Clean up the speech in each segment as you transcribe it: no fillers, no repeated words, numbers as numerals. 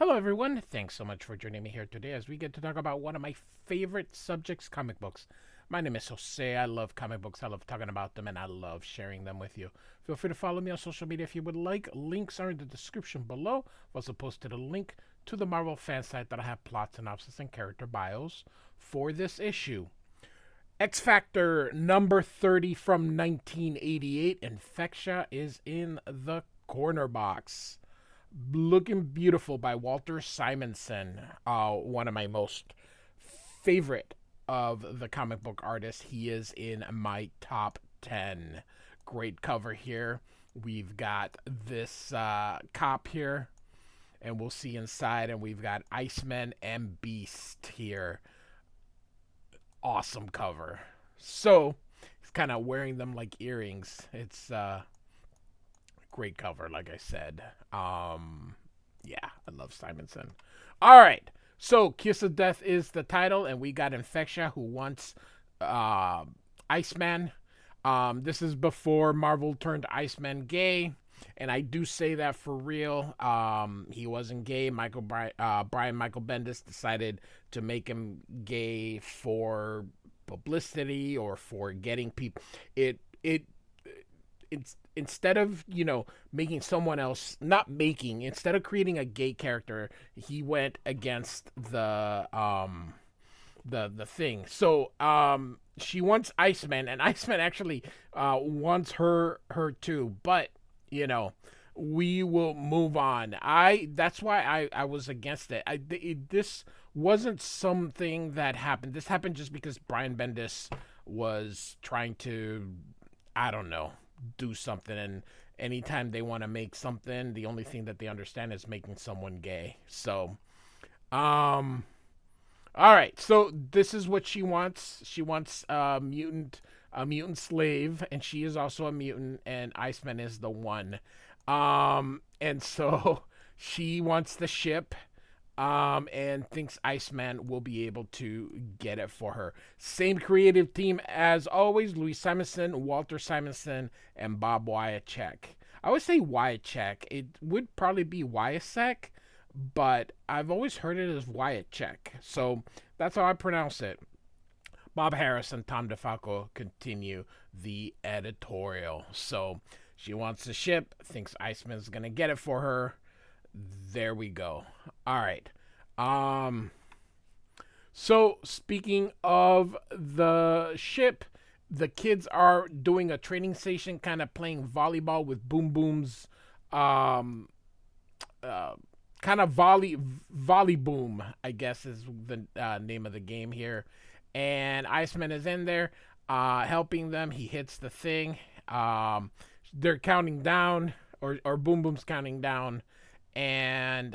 Hello, everyone. Thanks so much for joining me here today as we get to talk about one of my favorite subjects, comic books. My name is Jose. I love comic books. I love talking about them, and I love sharing them with you. Feel free to follow me on social media if you would like. Links are in the description below. I've also posted a link to the Marvel fan site that I have plot synopsis and character bios for this issue. X Factor number 30 from 1988, Infectia, is in the corner box. Looking Beautiful by Walter Simonson, one of my most favorite of the comic book artists. He is in my top 10. Great cover here. We've got this cop here, and we'll see inside, and we've got Iceman and Beast here. Awesome cover. So, he's kind of wearing them like earrings. It's great cover, like I said. Yeah, I love Simonson. All right, so Kiss of Death is the title, and we got Infectia, who wants Iceman. This is before Marvel turned Iceman gay, and I do say that for real. He wasn't gay. Brian Michael Bendis decided to make him gay for publicity or for getting people. It's instead of making someone else instead of creating a gay character, he went against the thing. So she wants Iceman, and Iceman actually wants her too, but we will move on. That's why I was against it. This wasn't something that happened. This happened just because Brian Bendis was trying to, I don't know, do something, and anytime they want to make something, the only thing that they understand is making someone gay. So all right, so this is what she wants. She wants a mutant slave, and she is also a mutant, and Iceman is the one. And so she wants the ship, and thinks Iceman will be able to get it for her. Same creative team as always: Louise Simonson, Walter Simonson, and Bob Wiacek. I would say Wiacek. It would probably be Wiacek, but I've always heard it as Wiacek, so that's how I pronounce it. Bob Harris and Tom DeFalco continue the editorial. So she wants the ship, thinks Iceman's gonna get it for her. There we go. All right. So speaking of the ship, the kids are doing a training station, kind of playing volleyball with Boom Boom's kind of volley boom, I guess is the name of the game here. And Iceman is in there helping them. He hits the thing. They're counting down, or Boom Boom's counting down, and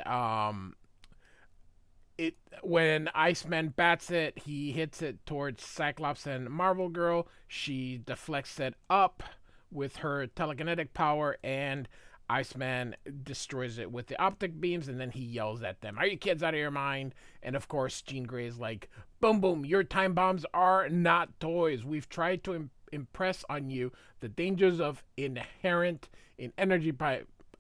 when Iceman bats it, he hits it towards Cyclops and Marvel Girl. She deflects it up with her telekinetic power, and Iceman destroys it with the optic beams, and then he yells at them, "Are you kids out of your mind?" And of course, Jean Grey is like, "Boom Boom, your time bombs are not toys. We've tried to impress on you the dangers of inherent in energy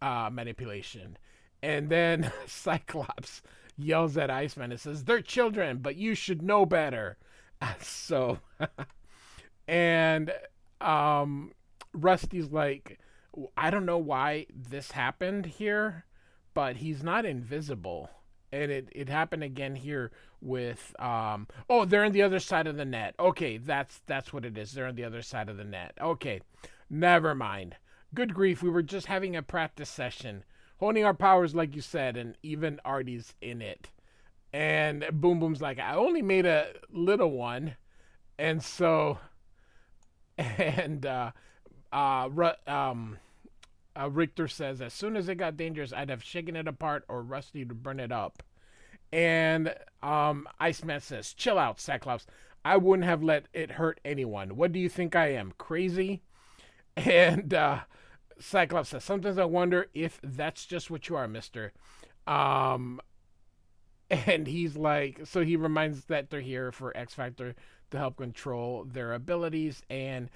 manipulation." And then Cyclops yells at Iceman and says, "They're children, but you should know better." So, and Rusty's like, "I don't know why this happened here, but he's not invisible." And it happened again here with oh, they're on the other side of the net. Okay, that's what it is. They're on the other side of the net. Okay, never mind. Good grief, we were just having a practice session, honing our powers, like you said, and even Artie's in it. And Boom Boom's like, "I only made a little one," and so, and Richter says, "As soon as it got dangerous, I'd have shaken it apart or Rusty to burn it up." And Iceman says, "Chill out, Cyclops. I wouldn't have let it hurt anyone. What do you think I am, crazy?" And Cyclops says, "Sometimes I wonder if that's just what you are, mister." And he's like, so he reminds that they're here for X Factor to help control their abilities. And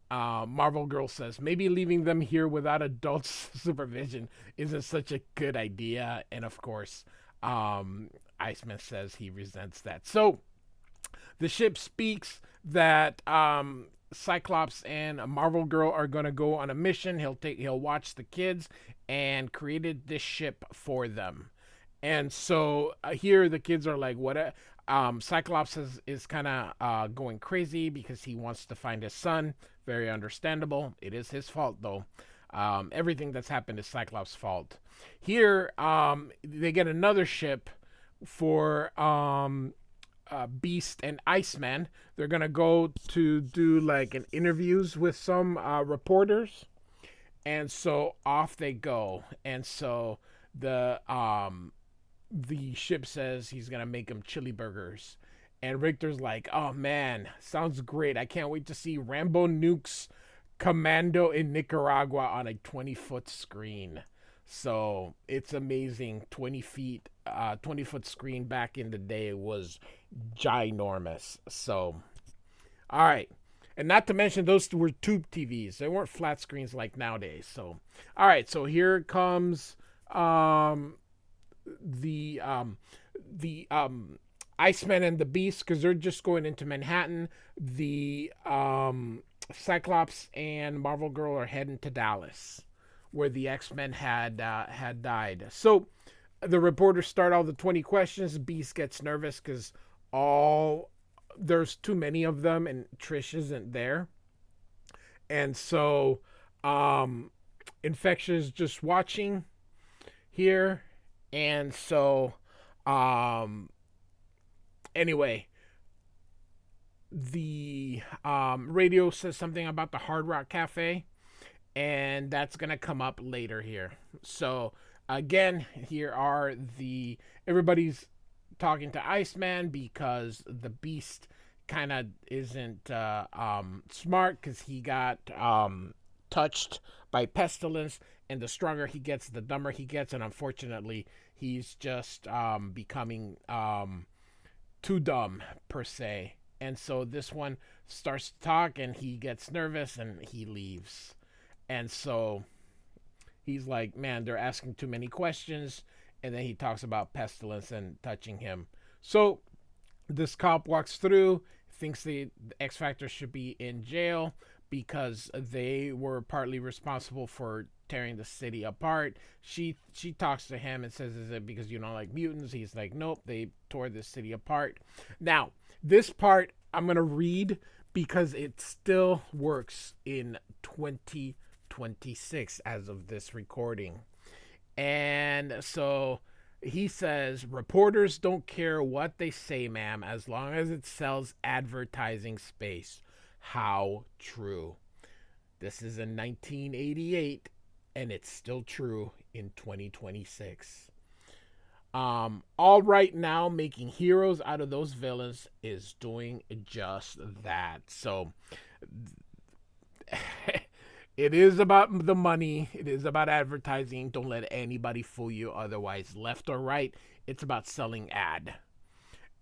Marvel Girl says, "Maybe leaving them here without adult supervision isn't such a good idea." And of course, Iceman says he resents that. So the ship speaks that Cyclops and Marvel Girl are gonna go on a mission. He'll watch the kids and created this ship for them. And so here the kids are like, what? Cyclops is kind of going crazy because he wants to find his son. Very understandable. It is his fault though. Everything that's happened is Cyclops' fault. Here, they get another ship for Beast and Iceman. They're gonna go to do like an interviews with some reporters, and so off they go. And so the ship says he's gonna make him chili burgers, and Richter's like, "Oh man, sounds great! I can't wait to see Rambo nukes Commando in Nicaragua on a 20-foot screen." So it's amazing. 20-foot screen back in the day was ginormous. So, all right. And not to mention, those were tube TVs. They weren't flat screens like nowadays. So, all right. So here comes the Iceman and the Beast, because they're just going into Manhattan. The Cyclops and Marvel Girl are heading to Dallas, where the X-Men had died. So the reporters start all the 20 questions. Beast gets nervous because there's too many of them, and Trish isn't there. And so Infectia is just watching here. And so anyway, the radio says something about the Hard Rock Cafe, and that's gonna come up later here. So again, here are everybody's talking to Iceman because the Beast kind of isn't smart, because he got touched by pestilence, and the stronger he gets, the dumber he gets, and unfortunately, he's just becoming too dumb per se. And so this one starts to talk, and he gets nervous, and he leaves. And so he's like, man, they're asking too many questions. And then he talks about pestilence and touching him. So this cop walks through, thinks the X Factor should be in jail because they were partly responsible for tearing the city apart. She talks to him and says, is it because you don't like mutants? He's like, nope, they tore the city apart. Now, this part I'm going to read because it still works in 2026 as of this recording. And so he says, reporters don't care what they say, ma'am, as long as it sells advertising space. How true. This is in 1988, and it's still true in 2026. All right now, making heroes out of those villains is doing just that. So it is about the money. It is about advertising. Don't let anybody fool you otherwise. Left or right, it's about selling ad.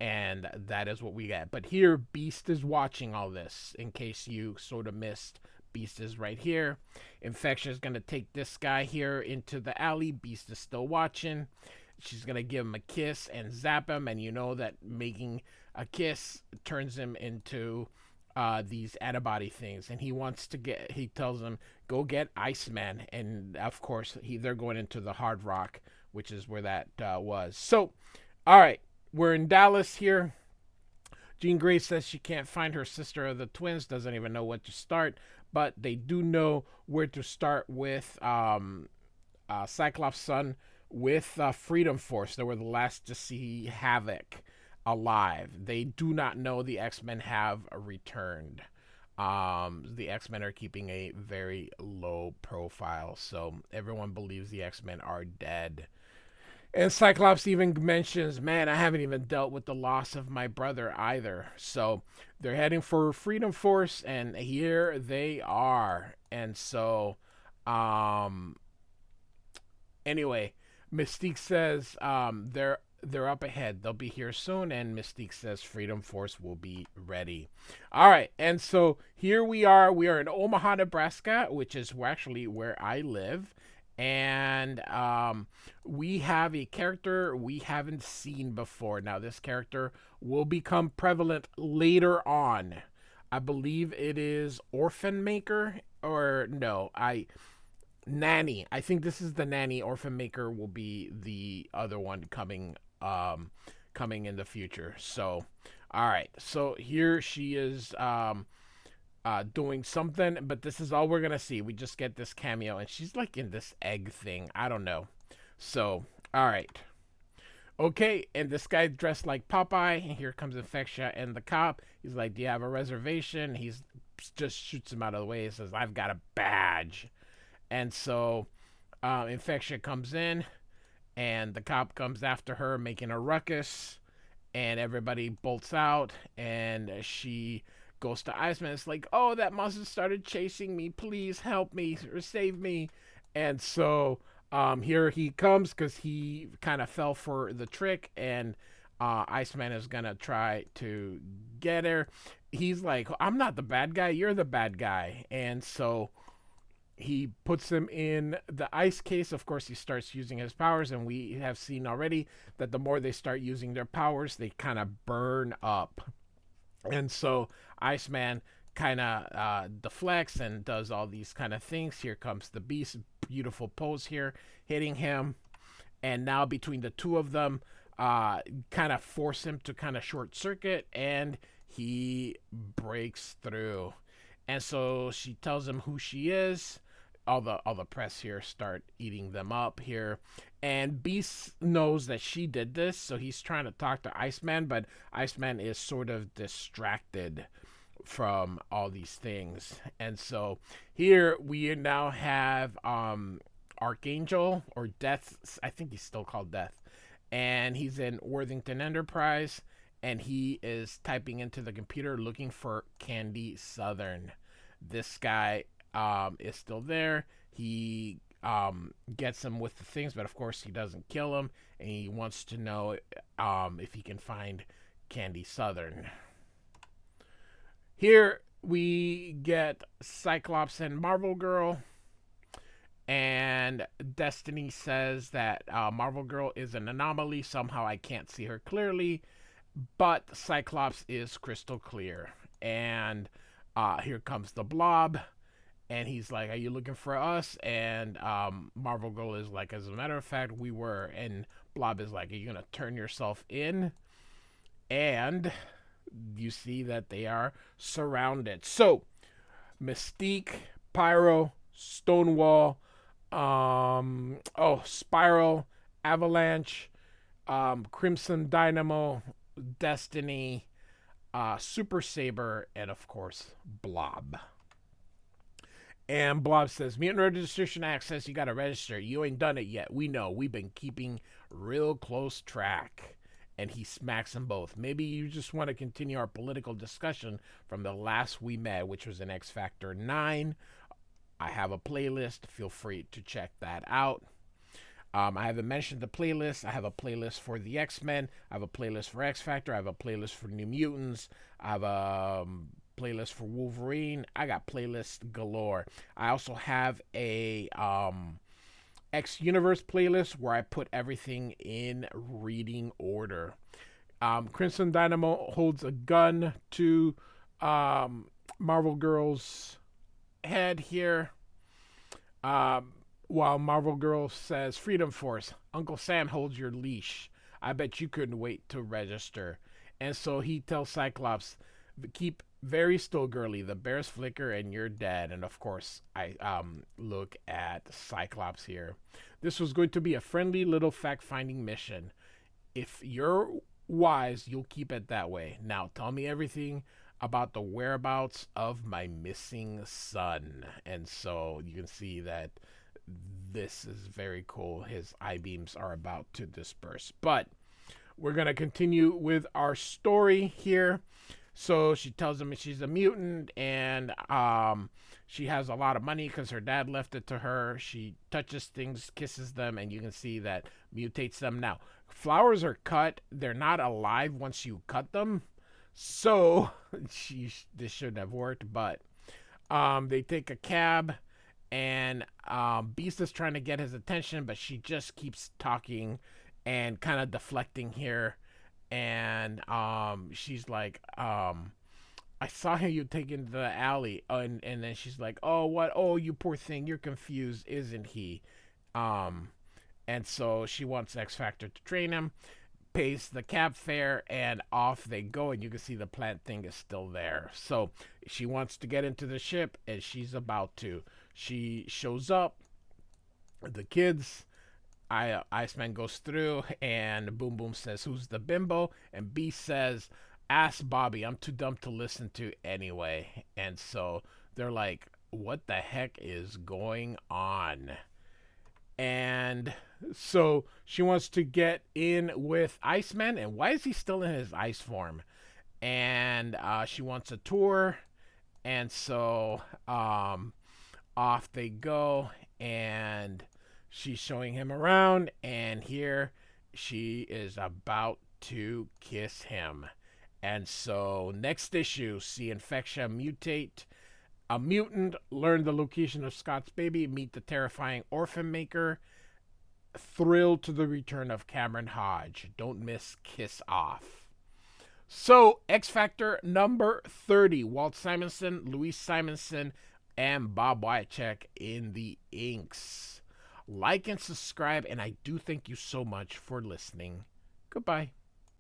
And that is what we get. But here, Beast is watching all this. In case you sort of missed, Beast is right here. Infectia is going to take this guy here into the alley. Beast is still watching. She's going to give him a kiss and zap him. And you know that making a kiss turns him into these antibody things. And he tells him, go get Iceman. And of course, they're going into the Hard Rock, which is where that was. So, all right. We're in Dallas here. Jean Grey says she can't find her sister of the twins, doesn't even know what to start, but they do know where to start with Cyclops' son with Freedom Force. They were the last to see Havoc alive. They do not know the X-Men have returned. The X-Men are keeping a very low profile, so everyone believes the X-Men are dead. And Cyclops even mentions, man, I haven't even dealt with the loss of my brother either. So they're heading for Freedom Force, and here they are. And so, anyway, Mystique says they're up ahead. They'll be here soon, and Mystique says Freedom Force will be ready. All right, and so here we are. We are in Omaha, Nebraska, which is actually where I live. And we have a character we haven't seen before. Now, this character will become prevalent later on. I believe it is Orphan Maker, or no, Nanny. I think this is the Nanny. Orphan Maker will be the other one coming in the future. So, all right. So here she is doing something, but this is all we're gonna see. We just get this cameo, and she's like in this egg thing. I don't know. So, all right. Okay, and this guy dressed like Popeye, and here comes Infectia and the cop. He's like, "Do you have a reservation?" He's just shoots him out of the way. He says, "I've got a badge." And so Infectia comes in, and the cop comes after her, making a ruckus, and everybody bolts out, and she goes to Iceman. It's like, "Oh, that monster started chasing me. Please help me or save me." And so here he comes because he kind of fell for the trick, and Iceman is gonna try to get her. He's like, "I'm not the bad guy. You're the bad guy." And so he puts him in the ice case. Of course, he starts using his powers, and we have seen already that the more they start using their powers, they kind of burn up. And so Iceman kind of deflects and does all these kind of things. Here comes the beast, beautiful pose here, hitting him. And now between the two of them, kind of force him to kind of short circuit, and he breaks through. And so she tells him who she is. All the press here start eating them up here, and Beast knows that she did this, so he's trying to talk to Iceman, but Iceman is sort of distracted from all these things. And so here we now have Archangel, or Death. I think he's still called Death, and he's in Worthington Enterprise, and he is typing into the computer looking for Candy Southern. This guy is still there. He gets him with the things, but of course he doesn't kill him, and he wants to know if he can find Candy Southern. Here we get Cyclops and Marvel Girl, and Destiny says that Marvel Girl is an anomaly. Somehow I can't see her clearly, but Cyclops is crystal clear. And here comes the Blob, and he's like, "Are you looking for us?" And Marvel Girl is like, "As a matter of fact, we were." And Blob is like, "Are you gonna turn yourself in?" And you see that they are surrounded. So Mystique, Pyro, Stonewall, Spiral, Avalanche, Crimson Dynamo, Destiny, Super Saber, and of course Blob. And Blob says, "Mutant Registration Act says you gotta register. You ain't done it yet. We know. We've been keeping real close track." And he smacks them both. "Maybe you just want to continue our political discussion from the last we met, which was in X Factor 9. I have a playlist. Feel free to check that out." I haven't mentioned the playlist. I have a playlist for the X-Men. I have a playlist for X Factor. I have a playlist for New Mutants. I have a playlist for Wolverine. I got playlists galore. I also have a X Universe playlist where I put everything in reading order. Crimson Dynamo holds a gun to Marvel Girl's head here. While Marvel Girl says, "Freedom Force, Uncle Sam holds your leash. I bet you couldn't wait to register." And so he tells Cyclops, "Keep very still, girly. The bears flicker and you're dead." And of course, I look at Cyclops here. "This was going to be a friendly little fact-finding mission. If you're wise, you'll keep it that way. Now tell me everything about the whereabouts of my missing son." And so you can see that this is very cool. His eye beams are about to disperse. But we're going to continue with our story here. So she tells him she's a mutant, and she has a lot of money because her dad left it to her. She touches things, kisses them, and you can see that mutates them. Now, flowers are cut. They're not alive once you cut them. So this shouldn't have worked, but they take a cab, and Beast is trying to get his attention, but she just keeps talking and kind of deflecting here. And she's like, I saw him you taking the alley, and then she's like, oh what? Oh you poor thing, you're confused, isn't he? Um, and so she wants X Factor to train him, pays the cab fare, and off they go. And you can see the plant thing is still there. So she wants to get into the ship, and she's about to. She shows up. The kids. Iceman goes through, and Boom Boom says, "Who's the bimbo?" And B says, "Ask Bobby. I'm too dumb to listen to anyway." And so they're like, "What the heck is going on?" And so she wants to get in with Iceman, and why is he still in his ice form? And she wants a tour, and so off they go, and she's showing him around, and here she is about to kiss him. And so next issue, see Infectia mutate. A mutant, learn the location of Scott's baby, meet the terrifying orphan maker, thrilled to the return of Cameron Hodge. Don't miss Kiss Off. So, X Factor number 30, Walt Simonson, Louise Simonson, and Bob Wiacek in the inks. Like and subscribe, and I do thank you so much for listening. Goodbye.